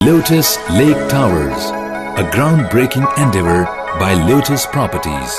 Lotus Lake Towers, a groundbreaking endeavor by Lotus Properties.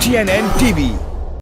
TNN TV۔